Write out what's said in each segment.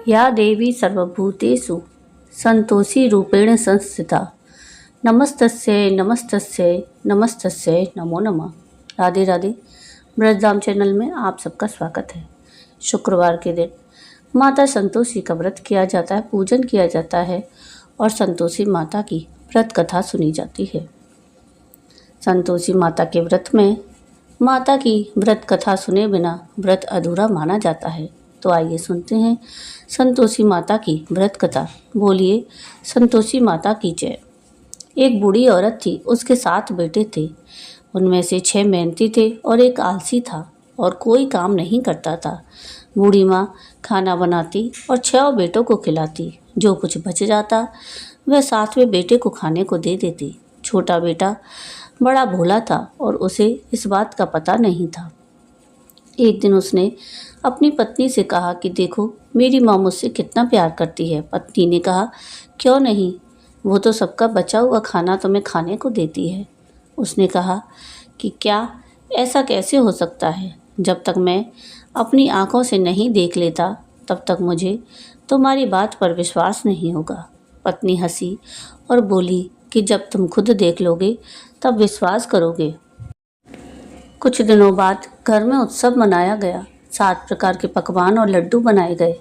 या देवी सर्वभूतेषु संतोषीरूपेण संस्थिता नमस्तस्यै नमस्तस्यै नमस्तस्यै नमो नमः। राधे राधे। ब्रजधाम चैनल में आप सबका स्वागत है। शुक्रवार के दिन माता संतोषी का व्रत किया जाता है, पूजन किया जाता है और संतोषी माता की व्रत कथा सुनी जाती है। संतोषी माता के व्रत में माता की व्रत कथा सुने बिना व्रत अधूरा माना जाता है। तो आइए सुनते हैं संतोषी माता की व्रत कथा। बोलिए संतोषी माता की जय। एक बूढ़ी औरत थी, उसके 7 बेटे थे। उनमें से 6 मेहनती थे और एक आलसी था और कोई काम नहीं करता था। बूढ़ी माँ खाना बनाती और 6 बेटों को खिलाती। जो कुछ बच जाता वह 7वें बेटे को खाने को दे देती। छोटा बेटा बड़ा भोला था और उसे इस बात का पता नहीं था। एक दिन उसने अपनी पत्नी से कहा कि देखो मेरी माँ मुझसे कितना प्यार करती है। पत्नी ने कहा क्यों नहीं, वो तो सबका बचा हुआ खाना तुम्हें खाने को देती है। उसने कहा कि क्या ऐसा कैसे हो सकता है, जब तक मैं अपनी आंखों से नहीं देख लेता तब तक मुझे तुम्हारी बात पर विश्वास नहीं होगा। पत्नी हंसी और बोली कि जब तुम खुद देख लोगे तब विश्वास करोगे। कुछ दिनों बाद घर में उत्सव मनाया गया। 7 प्रकार के पकवान और लड्डू बनाए गए।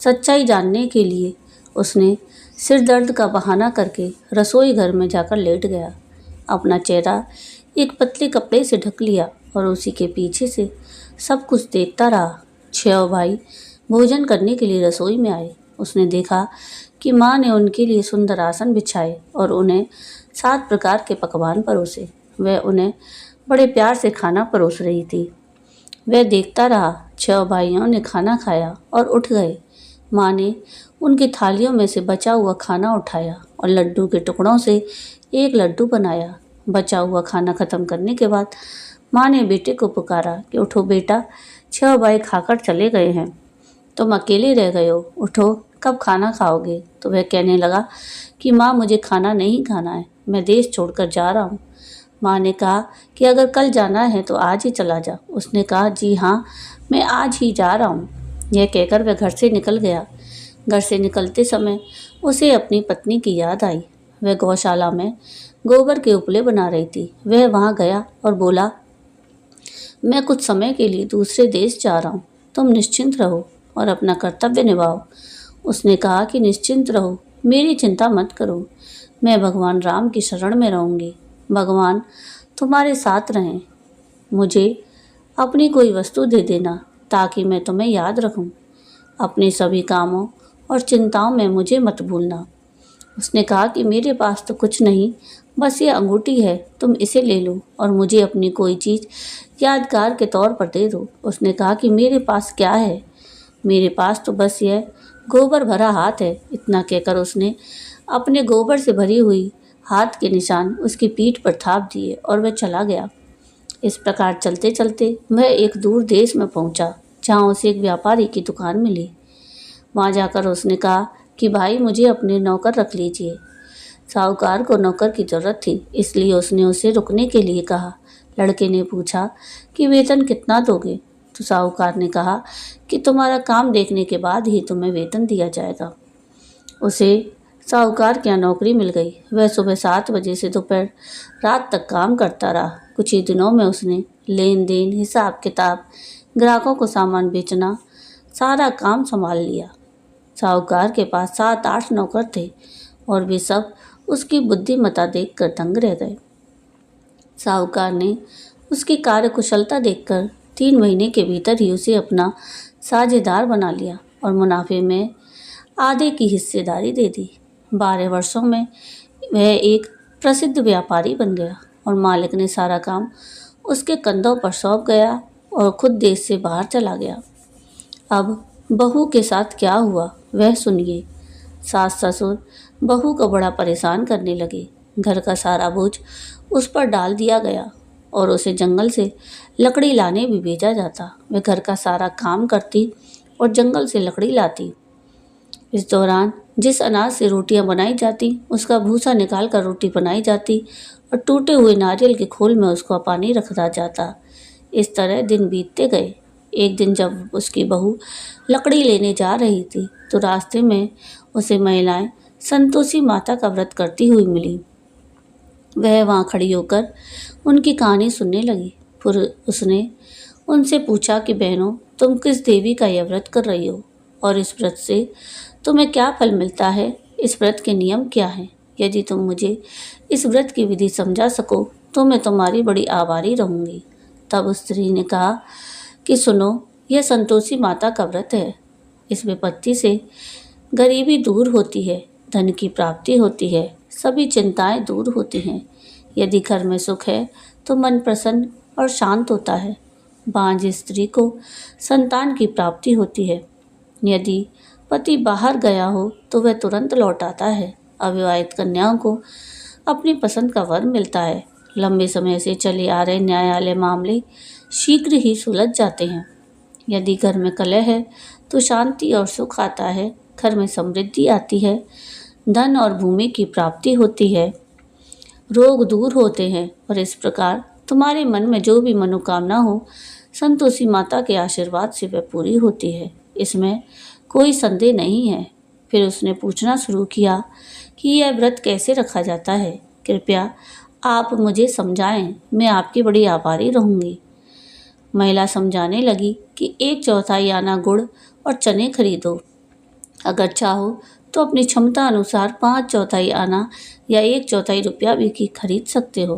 सच्चाई जानने के लिए उसने सिर दर्द का बहाना करके रसोई घर में जाकर लेट गया। अपना चेहरा एक पतले कपड़े से ढक लिया और उसी के पीछे से सब कुछ देखता रहा। 6 भाई भोजन करने के लिए रसोई में आए। उसने देखा कि माँ ने उनके लिए सुंदर आसन बिछाए और उन्हें 7 प्रकार के पकवान परोसे। वह उन्हें बड़े प्यार से खाना परोस रही थी। वह देखता रहा। 6 भाइयों ने खाना खाया और उठ गए। माँ ने उनकी थालियों में से बचा हुआ खाना उठाया और लड्डू के टुकड़ों से एक लड्डू बनाया। बचा हुआ खाना खत्म करने के बाद माँ ने बेटे को पुकारा कि उठो बेटा, 6 भाई खाकर चले गए हैं, तुम अकेले रह गए हो, उठो कब खाना खाओगे। तो वह कहने लगा कि माँ मुझे खाना नहीं खाना है, मैं देश छोड़कर जा रहा हूँ। माँ ने कहा कि अगर कल जाना है तो आज ही चला जा। उसने कहा जी हाँ, मैं आज ही जा रहा हूँ। यह कहकर वह घर से निकल गया। घर से निकलते समय उसे अपनी पत्नी की याद आई। वह गौशाला में गोबर के उपले बना रही थी। वह वहाँ गया और बोला मैं कुछ समय के लिए दूसरे देश जा रहा हूँ, तुम निश्चिंत रहो और अपना कर्तव्य निभाओ। उसने कहा कि निश्चिंत रहो, मेरी चिंता मत करो, मैं भगवान राम की शरण में रहूँगी। भगवान तुम्हारे साथ रहें। मुझे अपनी कोई वस्तु दे देना ताकि मैं तुम्हें याद रखूं। अपने सभी कामों और चिंताओं में मुझे मत भूलना। उसने कहा कि मेरे पास तो कुछ नहीं, बस ये अंगूठी है, तुम इसे ले लो और मुझे अपनी कोई चीज़ यादगार के तौर पर दे दो। उसने कहा कि मेरे पास क्या है, मेरे पास तो बस यह गोबर भरा हाथ है। इतना कहकर उसने अपने गोबर से भरी हुई हाथ के निशान उसकी पीठ पर थाप दिए और वह चला गया। इस प्रकार चलते चलते वह एक दूर देश में पहुंचा, जहां उसे एक व्यापारी की दुकान मिली। वहां जाकर उसने कहा कि भाई मुझे अपने नौकर रख लीजिए। साहूकार को नौकर की ज़रूरत थी, इसलिए उसने उसे रुकने के लिए कहा। लड़के ने पूछा कि वेतन कितना दोगे। तो साहूकार ने कहा कि तुम्हारा काम देखने के बाद ही तुम्हें वेतन दिया जाएगा। उसे साहूकार के यहाँ नौकरी मिल गई। वह सुबह 7 बजे से दोपहर रात तक काम करता रहा। कुछ ही दिनों में उसने लेन देन, हिसाब किताब, ग्राहकों को सामान बेचना, सारा काम संभाल लिया। साहूकार के पास 7-8 नौकर थे और वे सब उसकी बुद्धिमत्ता देखकर दंग रह गए। साहूकार ने उसकी कार्यकुशलता देखकर 3 महीने के भीतर ही उसे अपना साझेदार बना लिया और मुनाफे में आधे की हिस्सेदारी दे दी। 12 वर्षों में वह एक प्रसिद्ध व्यापारी बन गया और मालिक ने सारा काम उसके कंधों पर सौंप गया और खुद देश से बाहर चला गया। अब बहू के साथ क्या हुआ वह सुनिए। सास ससुर बहू को बड़ा परेशान करने लगे। घर का सारा बोझ उस पर डाल दिया गया और उसे जंगल से लकड़ी लाने भी भेजा जाता। वह घर का सारा काम करती और जंगल से लकड़ी लाती। इस दौरान जिस अनाज से रोटियां बनाई जाती उसका भूसा निकाल कर रोटी बनाई जाती और टूटे हुए नारियल के खोल में उसका पानी रखा जाता। इस तरह दिन बीतते गए। एक दिन जब उसकी बहू लकड़ी लेने जा रही थी तो रास्ते में उसे महिलाएं संतोषी माता का व्रत करती हुई मिली। वह वहाँ खड़ी होकर उनकी कहानी सुनने लगी। फिर उसने उनसे पूछा कि बहनों, तुम किस देवी का यह व्रत कर रही हो और इस व्रत से तुम्हें क्या फल मिलता है? इस व्रत के नियम क्या हैं? यदि तुम मुझे इस व्रत की विधि समझा सको तो मैं तुम्हारी बड़ी आभारी रहूँगी। तब उस स्त्री ने कहा कि सुनो, यह संतोषी माता का व्रत है। इस विपत्ति से गरीबी दूर होती है, धन की प्राप्ति होती है, सभी चिंताएं दूर होती हैं। यदि घर में सुख है तो मन प्रसन्न और शांत होता है। बांझ स्त्री को संतान की प्राप्ति होती है। यदि पति बाहर गया हो तो वह तुरंत लौट आता है। अविवाहित कन्याओं को अपनी पसंद का वर मिलता है। लंबे समय से चले आ रहे न्यायालय मामले शीघ्र ही सुलझ जाते हैं। यदि घर में कलह है तो शांति और सुख आता है। घर में समृद्धि आती है, धन और भूमि की प्राप्ति होती है, रोग दूर होते हैं और इस प्रकार तुम्हारे मन में जो भी मनोकामना हो संतोषी माता के आशीर्वाद से वह पूरी होती है। इसमें कोई संदेह नहीं है। फिर उसने पूछना शुरू किया कि यह व्रत कैसे रखा जाता है। कृपया आप मुझे समझाएं, मैं आपकी बड़ी आभारी रहूँगी। महिला समझाने लगी कि 1/4 आना गुड़ और चने खरीदो। अगर चाहो तो अपनी क्षमता अनुसार 5/4 आना या 1/4 रुपया भी की खरीद सकते हो।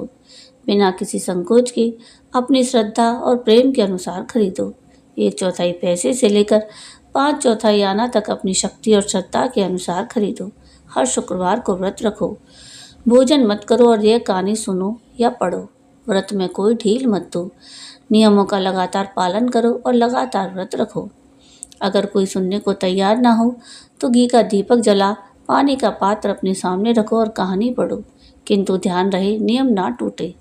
बिना किसी संकोच के अपनी श्रद्धा और प्रेम के अनुसार खरीदो। 1/4 पैसे से लेकर 5/4 आना तक अपनी शक्ति और श्रद्धा के अनुसार खरीदो। हर शुक्रवार को व्रत रखो, भोजन मत करो और यह कहानी सुनो या पढ़ो। व्रत में कोई ढील मत दो, नियमों का लगातार पालन करो और लगातार व्रत रखो। अगर कोई सुनने को तैयार ना हो तो घी का दीपक जला, पानी का पात्र अपने सामने रखो और कहानी पढ़ो, किंतु ध्यान रहे नियम ना टूटे।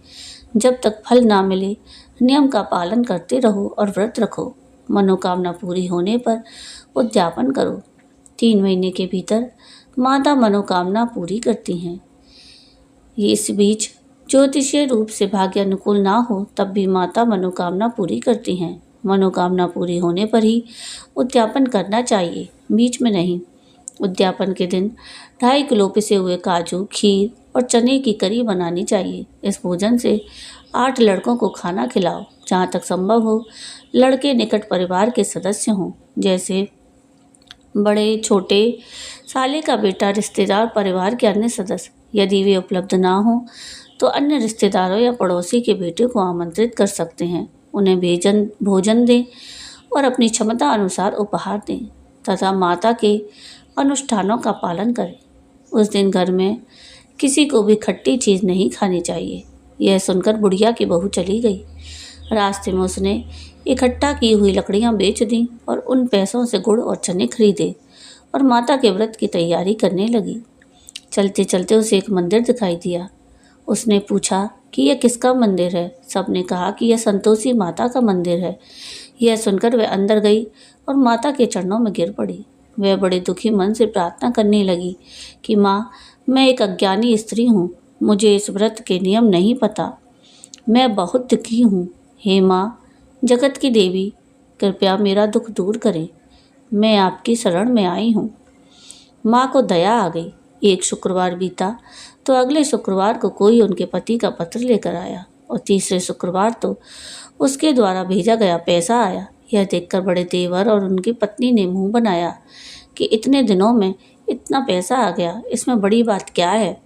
जब तक फल ना मिले नियम का पालन करते रहो और व्रत रखो। मनोकामना पूरी होने पर उद्यापन करो। 3 महीने के भीतर माता मनोकामना पूरी करती हैं। इस बीच ज्योतिषीय रूप से भाग्य अनुकूल ना हो तब भी माता मनोकामना पूरी करती हैं। मनोकामना पूरी होने पर ही उद्यापन करना चाहिए, बीच में नहीं। उद्यापन के दिन 2.5 किलो पिसे हुए काजू, खीर और चने की करी बनानी चाहिए। इस भोजन से 8 लड़कों को खाना खिलाओ। जहाँ तक संभव हो लड़के निकट परिवार के सदस्य हों, जैसे बड़े, छोटे, साले का बेटा, रिश्तेदार, परिवार के अन्य सदस्य। यदि वे उपलब्ध ना हो तो अन्य रिश्तेदारों या पड़ोसी के बेटे को आमंत्रित कर सकते हैं। उन्हें भोजन दें और अपनी क्षमता अनुसार उपहार दें तथा माता के अनुष्ठानों का पालन करें। उस दिन घर में किसी को भी खट्टी चीज़ नहीं खानी चाहिए। यह सुनकर बुढ़िया की बहू चली गई। रास्ते में उसने इकट्ठा की हुई लकड़ियाँ बेच दी और उन पैसों से गुड़ और चने खरीदे और माता के व्रत की तैयारी करने लगी। चलते चलते उसे एक मंदिर दिखाई दिया। उसने पूछा कि यह किसका मंदिर है? सबने कहा कि यह संतोषी माता का मंदिर है। यह सुनकर वह अंदर गई और माता के चरणों में गिर पड़ी। वह बड़े दुखी मन से प्रार्थना करने लगी कि माँ, मैं एक अज्ञानी स्त्री हूँ, मुझे इस व्रत के नियम नहीं पता, मैं बहुत दुखी हूँ। हे माँ, जगत की देवी, कृपया मेरा दुख दूर करें, मैं आपकी शरण में आई हूँ। माँ को दया आ गई। एक शुक्रवार बीता तो अगले शुक्रवार को कोई उनके पति का पत्र लेकर आया और तीसरे शुक्रवार तो उसके द्वारा भेजा गया पैसा आया। यह देखकर बड़े देवर और उनकी पत्नी ने मुंह बनाया कि इतने दिनों में इतना पैसा आ गया, इसमें बड़ी बात क्या है।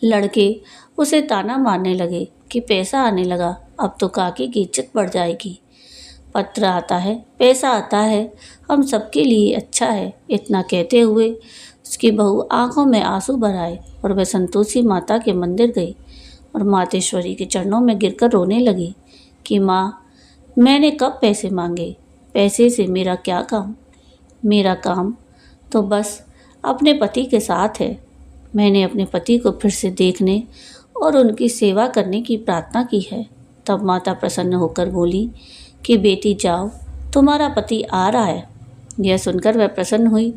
लड़के उसे ताना मारने लगे कि पैसा आने लगा, अब तो काकी की इज्जत बढ़ जाएगी। पत्र आता है, पैसा आता है, हम सबके लिए अच्छा है। इतना कहते हुए उसकी बहू आंखों में आंसू भर आए और वह संतोषी माता के मंदिर गई और मातेश्वरी के चरणों में गिरकर रोने लगी कि माँ, मैंने कब पैसे मांगे, पैसे से मेरा क्या काम, मेरा काम तो बस अपने पति के साथ है। मैंने अपने पति को फिर से देखने और उनकी सेवा करने की प्रार्थना की है। तब माता प्रसन्न होकर बोली कि बेटी जाओ, तुम्हारा पति आ रहा है। यह सुनकर वह प्रसन्न हुई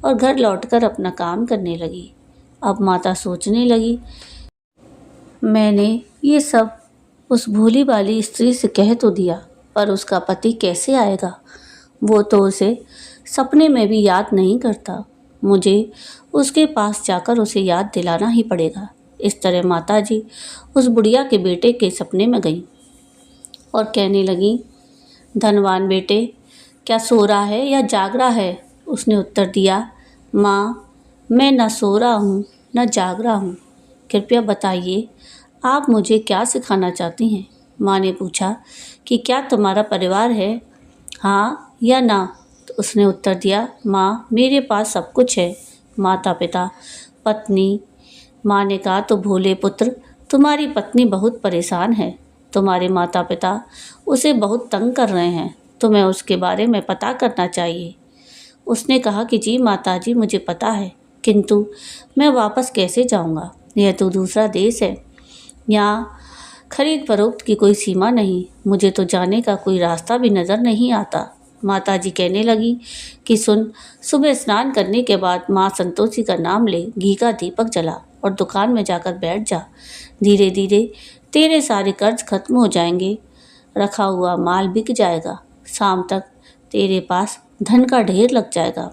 और घर लौटकर अपना काम करने लगी। अब माता सोचने लगी, मैंने ये सब उस भोली वाली स्त्री से कह तो दिया, पर उसका पति कैसे आएगा? वो तो उसे सपने में भी याद नहीं करता। मुझे उसके पास जाकर उसे याद दिलाना ही पड़ेगा। इस तरह माताजी उस बुढ़िया के बेटे के सपने में गईं और कहने लगी, धनवान बेटे, क्या सो रहा है या जाग रहा है? उसने उत्तर दिया, माँ, मैं न सो रहा हूँ न जाग रहा हूँ। कृपया बताइए, आप मुझे क्या सिखाना चाहती हैं? माँ ने पूछा कि क्या तुम्हारा परिवार है, हाँ या ना? तो उसने उत्तर दिया, माँ, मेरे पास सब कुछ है, माता पिता, पत्नी। माँ ने कहा, तो भोले पुत्र, तुम्हारी पत्नी बहुत परेशान है। तुम्हारे माता पिता उसे बहुत तंग कर रहे हैं। तुम्हें उसके बारे में पता करना चाहिए। उसने कहा कि जी माताजी, मुझे पता है, किंतु मैं वापस कैसे जाऊंगा? यह तो दूसरा देश है। यहाँ खरीद फरोख्त की कोई सीमा नहीं। मुझे तो जाने का कोई रास्ता भी नज़र नहीं आता। माताजी कहने लगी कि सुन, सुबह स्नान करने के बाद माँ संतोषी का नाम ले, घी का दीपक जला और दुकान में जाकर बैठ जा। धीरे धीरे तेरे सारे कर्ज खत्म हो जाएंगे, रखा हुआ माल बिक जाएगा, शाम तक तेरे पास धन का ढेर लग जाएगा।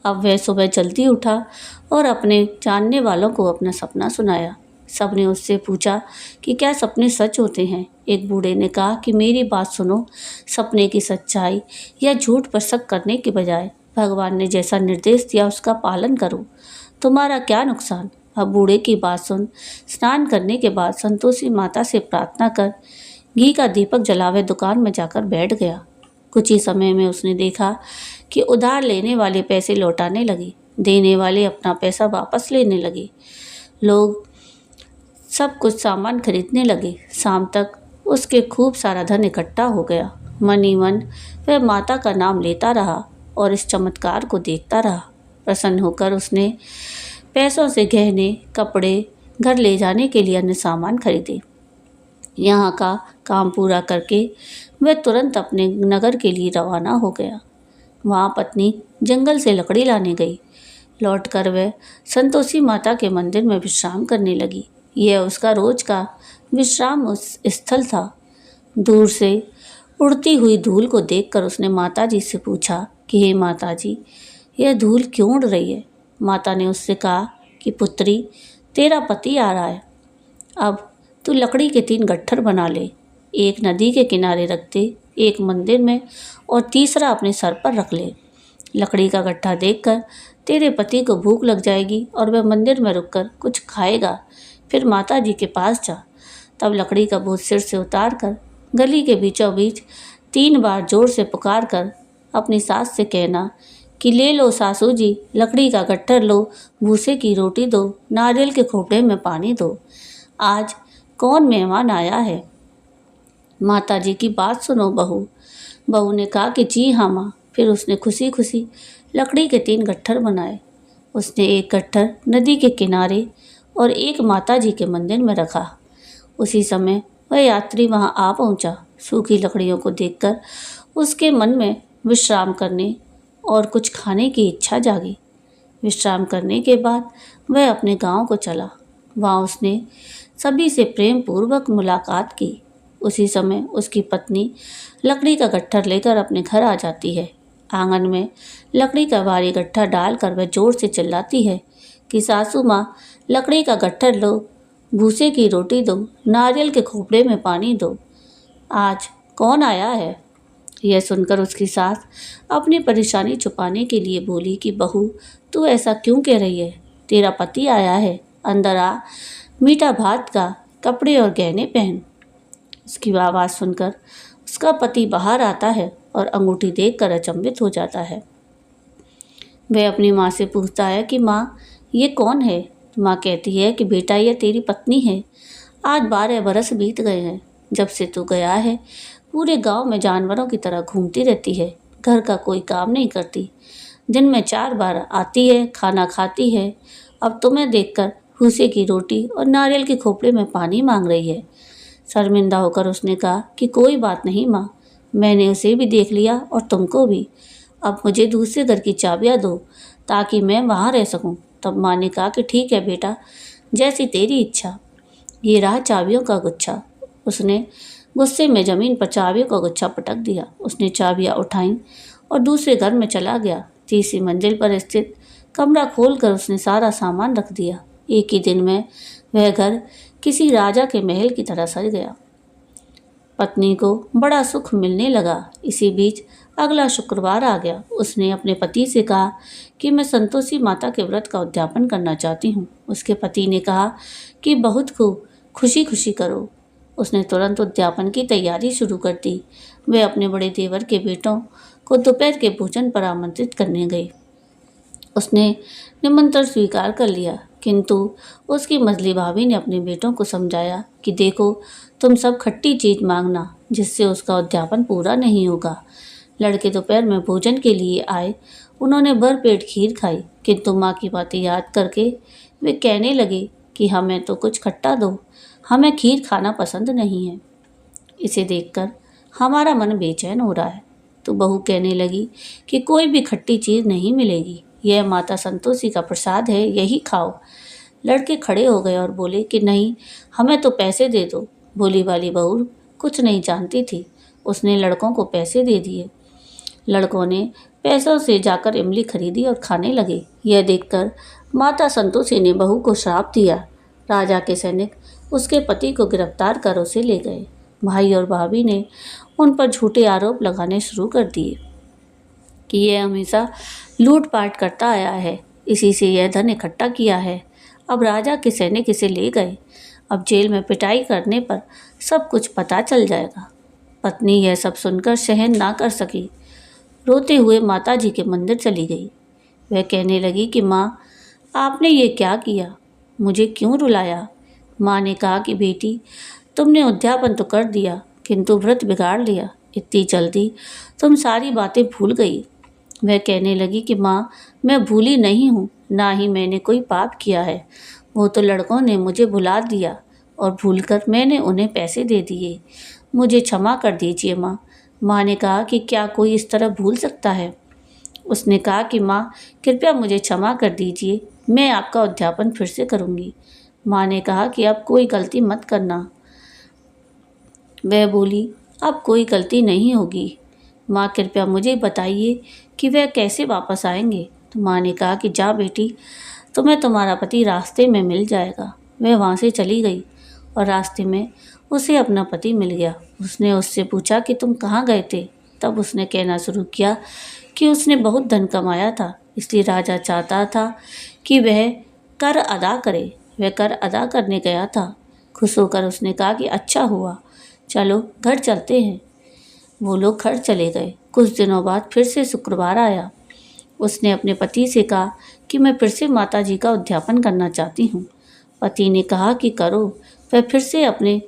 अब वह सुबह जल्दी उठा और अपने जानने वालों को अपना सपना सुनाया। सबने उससे पूछा कि क्या सपने सच होते हैं? एक बूढ़े ने कहा कि मेरी बात सुनो, सपने की सच्चाई या झूठ पर शक करने के बजाय भगवान ने जैसा निर्देश दिया उसका पालन करो, तुम्हारा क्या नुकसान? अब बूढ़े की बात सुन, स्नान करने के बाद संतोषी माता से प्रार्थना कर घी का दीपक जलावे दुकान में जाकर बैठ गया। कुछ ही समय में उसने देखा कि उधार लेने वाले पैसे लौटाने लगे, देने वाले अपना पैसा वापस लेने लगे, लोग सब कुछ सामान खरीदने लगे। शाम तक उसके खूब सारा धन इकट्ठा हो गया। मन ही मन वह माता का नाम लेता रहा और इस चमत्कार को देखता रहा। प्रसन्न होकर उसने पैसों से गहने, कपड़े, घर ले जाने के लिए अन्य सामान खरीदे। यहाँ का काम पूरा करके वह तुरंत अपने नगर के लिए रवाना हो गया। वहाँ पत्नी जंगल से लकड़ी लाने गई। लौटकर वह संतोषी माता के मंदिर में विश्राम करने लगी। यह उसका रोज का विश्राम स्थल था। दूर से उड़ती हुई धूल को देखकर उसने माताजी से पूछा कि हे माताजी, यह धूल क्यों उड़ रही है? माता ने उससे कहा कि पुत्री, तेरा पति आ रहा है। अब तू लकड़ी के 3 गट्ठर बना ले, एक नदी के किनारे रख दे, एक मंदिर में और तीसरा अपने सर पर रख ले। लकड़ी का गट्ठा देखकर तेरे पति को भूख लग जाएगी और वह मंदिर में रुककर कुछ खाएगा। फिर माता जी के पास जा। तब लकड़ी का बोझ सिर से उतार कर गली के बीचों बीच 3 बार जोर से पुकार कर अपनी सास से कहना कि ले लो सासू जी, लकड़ी का गट्ठर लो, भूसे की रोटी दो, नारियल के खोपड़े में पानी दो। आज कौन मेहमान आया है? माता जी की बात सुनो बहू। बहू ने कहा कि जी हाँ माँ। फिर उसने खुशी खुशी लकड़ी के 3 गट्ठर बनाए। उसने एक गट्ठर नदी के किनारे और एक माता जी के मंदिर में रखा। उसी समय वह यात्री वहां आ पहुंचा। सूखी लकड़ियों को देखकर उसके मन में विश्राम करने और कुछ खाने की इच्छा जागी। विश्राम करने के बाद वह अपने गांव को चला। वहां उसने सभी से प्रेम पूर्वक मुलाकात की। उसी समय उसकी पत्नी लकड़ी का गट्ठर लेकर अपने घर आ जाती है। आंगन में लकड़ी का भारी गट्ठा डालकर वह जोर से चिल्लाती है कि सासू माँ, लकड़ी का गट्ठर लो, भूसे की रोटी दो, नारियल के खोपड़े में पानी दो। आज कौन आया है? यह सुनकर उसकी सास अपनी परेशानी छुपाने के लिए बोली कि बहू, तू ऐसा क्यों कह रही है? तेरा पति आया है, अंदर आ, मीठा भात का, कपड़े और गहने पहन। उसकी आवाज़ सुनकर उसका पति बाहर आता है और अंगूठी देखकर अचंभित हो जाता है। वह अपनी माँ से पूछता है कि माँ, ये कौन है? माँ कहती है कि बेटा, यह तेरी पत्नी है। आज 12 बरस बीत गए हैं जब से तू गया है। पूरे गांव में जानवरों की तरह घूमती रहती है, घर का कोई काम नहीं करती, दिन में 4 बार आती है, खाना खाती है। अब तुम्हें देखकर भूसे की रोटी और नारियल के खोपड़े में पानी मांग रही है। शर्मिंदा होकर उसने कहा कि कोई बात नहीं माँ, मैंने उसे भी देख लिया और तुमको भी। अब मुझे दूसरे घर की चाबियाँ दो ताकि मैं वहाँ रह सकूँ। तब माँ ने कहा कि ठीक है बेटा, जैसी तेरी इच्छा। ये रहा चाबियों का गुच्छा। उसने गुस्से में ज़मीन पर चाबियों का गुच्छा पटक दिया। उसने चाबियाँ उठाईं और दूसरे घर में चला गया। तीसरी मंजिल पर स्थित कमरा खोलकर उसने सारा सामान रख दिया। एक ही दिन में वह घर किसी राजा के महल की तरह सज गया। पत्नी को बड़ा सुख मिलने लगा। इसी बीच अगला शुक्रवार आ गया। उसने अपने पति से कहा कि मैं संतोषी माता के व्रत का उद्यापन करना चाहती हूँ। उसके पति ने कहा कि बहुत खूब, खुशी खुशी करो। उसने तुरंत उद्यापन की तैयारी शुरू कर दी। वह अपने बड़े देवर के बेटों को दोपहर के भोजन पर आमंत्रित करने गई। उसने निमंत्रण स्वीकार कर लिया, किंतु उसकी मझली भाभी ने अपने बेटों को समझाया कि देखो, तुम सब खट्टी चीज मांगना, जिससे उसका उद्यापन पूरा नहीं होगा। लड़के दोपहर में भोजन के लिए आए। उन्होंने भर पेट खीर खाई, किंतु माँ की बातें याद करके वे कहने लगे कि हमें तो कुछ खट्टा दो, हमें खीर खाना पसंद नहीं है। इसे देखकर हमारा मन बेचैन हो रहा है। तो बहू कहने लगी कि कोई भी खट्टी चीज़ नहीं मिलेगी, यह माता संतोषी का प्रसाद है, यही खाओ। लड़के खड़े हो गए और बोले कि नहीं, हमें तो पैसे दे दो। भोली वाली बहू कुछ नहीं जानती थी। उसने लड़कों को पैसे दे दिए। लड़कों ने पैसों से जाकर इमली खरीदी और खाने लगे। यह देखकर माता संतोषी ने बहू को श्राप दिया। राजा के सैनिक उसके पति को गिरफ्तार कर उसे ले गए। भाई और भाभी ने उन पर झूठे आरोप लगाने शुरू कर दिए कि यह हमेशा लूटपाट करता आया है, इसी से यह धन इकट्ठा किया है। अब राजा के सैनिक इसे ले गए। अब जेल में पिटाई करने पर सब कुछ पता चल जाएगा। पत्नी यह सब सुनकर सहन ना कर सकी। रोते हुए माता जी के मंदिर चली गई। वह कहने लगी कि माँ, आपने ये क्या किया, मुझे क्यों रुलाया। माँ ने कहा कि बेटी, तुमने उद्यापन तो कर दिया, किंतु व्रत बिगाड़ लिया। इतनी जल्दी तुम सारी बातें भूल गई। वह कहने लगी कि माँ, मैं भूली नहीं हूँ, ना ही मैंने कोई पाप किया है। वो तो लड़कों ने मुझे भुला दिया और भूलकर मैंने उन्हें पैसे दे दिए। मुझे क्षमा कर दीजिए माँ। माँ ने कहा कि क्या कोई इस तरह भूल सकता है। उसने कहा कि माँ, कृपया मुझे क्षमा कर दीजिए, मैं आपका उद्यापन फिर से करूँगी। माँ ने कहा कि अब कोई गलती मत करना। वह बोली, अब कोई गलती नहीं होगी। माँ, कृपया मुझे बताइए कि वह कैसे वापस आएंगे। तो माँ ने कहा कि जा बेटी, तुम्हें तुम्हारा पति रास्ते में मिल जाएगा। वह वहाँ से चली गई और रास्ते में उसे अपना पति मिल गया। उसने उससे पूछा कि तुम कहाँ गए थे। तब उसने कहना शुरू किया कि उसने बहुत धन कमाया था, इसलिए राजा चाहता था कि वह कर अदा करे। वह कर अदा करने गया था। खुश होकर उसने कहा कि अच्छा हुआ, चलो घर चलते हैं। वो लोग घर चले गए। कुछ दिनों बाद फिर से शुक्रवार आया। उसने अपने पति से कहा कि मैं फिर से माता जी का उद्यापन करना चाहती हूँ। पति ने कहा कि करो। वह फिर से अपने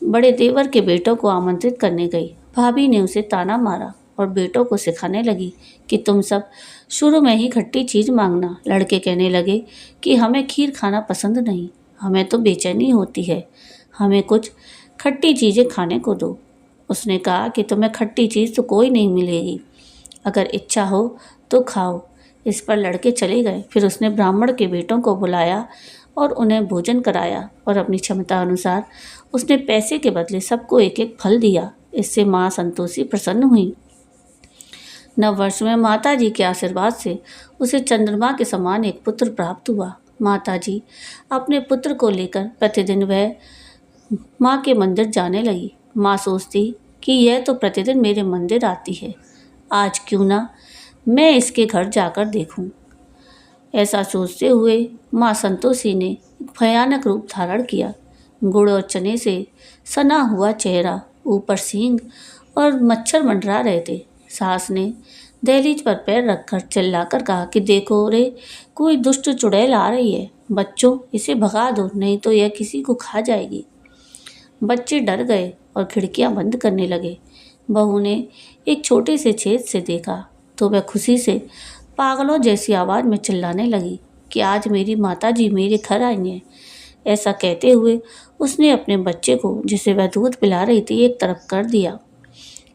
बड़े देवर के बेटों को आमंत्रित करने गई। भाभी ने उसे ताना मारा और बेटों को सिखाने लगी कि तुम सब शुरू में ही खट्टी चीज़ मांगना। लड़के कहने लगे कि हमें खीर खाना पसंद नहीं, हमें तो बेचैनी होती है, हमें कुछ खट्टी चीज़ें खाने को दो। उसने कहा कि तुम्हें खट्टी चीज़ तो कोई नहीं मिलेगी, अगर इच्छा हो तो खाओ। इस पर लड़के चले गए। फिर उसने ब्राह्मण के बेटों को बुलाया और उन्हें भोजन कराया और अपनी क्षमता अनुसार उसने पैसे के बदले सबको एक एक फल दिया। इससे माँ संतोषी प्रसन्न हुई। नव वर्ष में माता जी के आशीर्वाद से उसे चंद्रमा के समान एक पुत्र प्राप्त हुआ। माता जी अपने पुत्र को लेकर प्रतिदिन वह माँ के मंदिर जाने लगी। माँ सोचती कि यह तो प्रतिदिन मेरे मंदिर आती है, आज क्यों ना मैं इसके घर जाकर देखूं। ऐसा सोचते हुए माँ संतोषी ने एक भयानक रूप धारण किया। गुड़ और चने से सना हुआ चेहरा, ऊपर सींग और मच्छर मंडरा रहे थे। सास ने दहलीज पर पैर रखकर चिल्लाकर कहा कि देखो रे, कोई दुष्ट चुड़ैल आ रही है, बच्चों इसे भगा दो, नहीं तो यह किसी को खा जाएगी। बच्चे डर गए और खिड़कियां बंद करने लगे। बहू ने एक छोटे से छेद से देखा तो वह खुशी से पागलों जैसी आवाज़ में चिल्लाने लगी कि आज मेरी माता जी मेरे घर आई हैं। ऐसा कहते हुए उसने अपने बच्चे को, जिसे वह दूध पिला रही थी, एक तरफ कर दिया।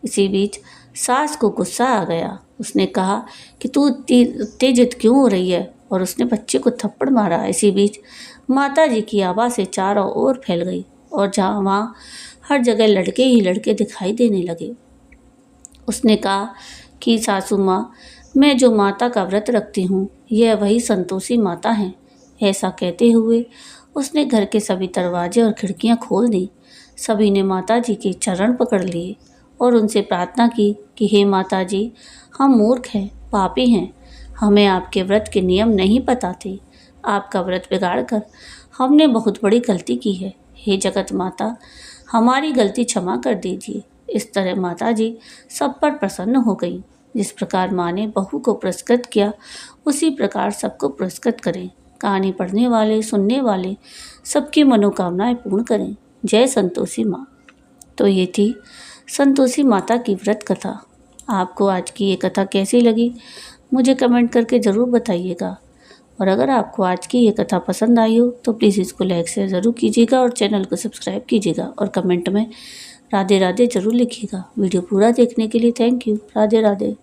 इसी बीच सास को गुस्सा आ गया। उसने कहा कि तू उत्तेजित क्यों हो रही है, और उसने बच्चे को थप्पड़ मारा। इसी बीच माता जी की आवाज़ से चारों ओर फैल गई और वहाँ हर जगह लड़के ही लड़के दिखाई देने लगे। उसने कहा कि सासू माँ, मैं जो माता का व्रत रखती हूँ यह वही संतोषी माता हैं। ऐसा कहते हुए उसने घर के सभी दरवाजे और खिड़कियाँ खोल दी। सभी ने माता जी के चरण पकड़ लिए और उनसे प्रार्थना की कि हे माता जी, हम मूर्ख हैं, पापी हैं, हमें आपके व्रत के नियम नहीं पता थे। आपका व्रत बिगाड़ कर हमने बहुत बड़ी गलती की है। हे जगत माता, हमारी गलती क्षमा कर दीजिए। इस तरह माता जी सब पर प्रसन्न हो गई। जिस प्रकार माँ ने बहू को पुरस्कृत किया, उसी प्रकार सबको पुरस्कृत करें। कहानी पढ़ने वाले, सुनने वाले सबकी मनोकामनाएं पूर्ण करें। जय संतोषी माँ। तो ये थी संतोषी माता की व्रत कथा। आपको आज की ये कथा कैसी लगी मुझे कमेंट करके ज़रूर बताइएगा। और अगर आपको आज की ये कथा पसंद आई हो तो प्लीज़ इसको लाइक शेयर ज़रूर कीजिएगा और चैनल को सब्सक्राइब कीजिएगा और कमेंट में राधे राधे ज़रूर लिखिएगा। वीडियो पूरा देखने के लिए थैंक यू। राधे राधे।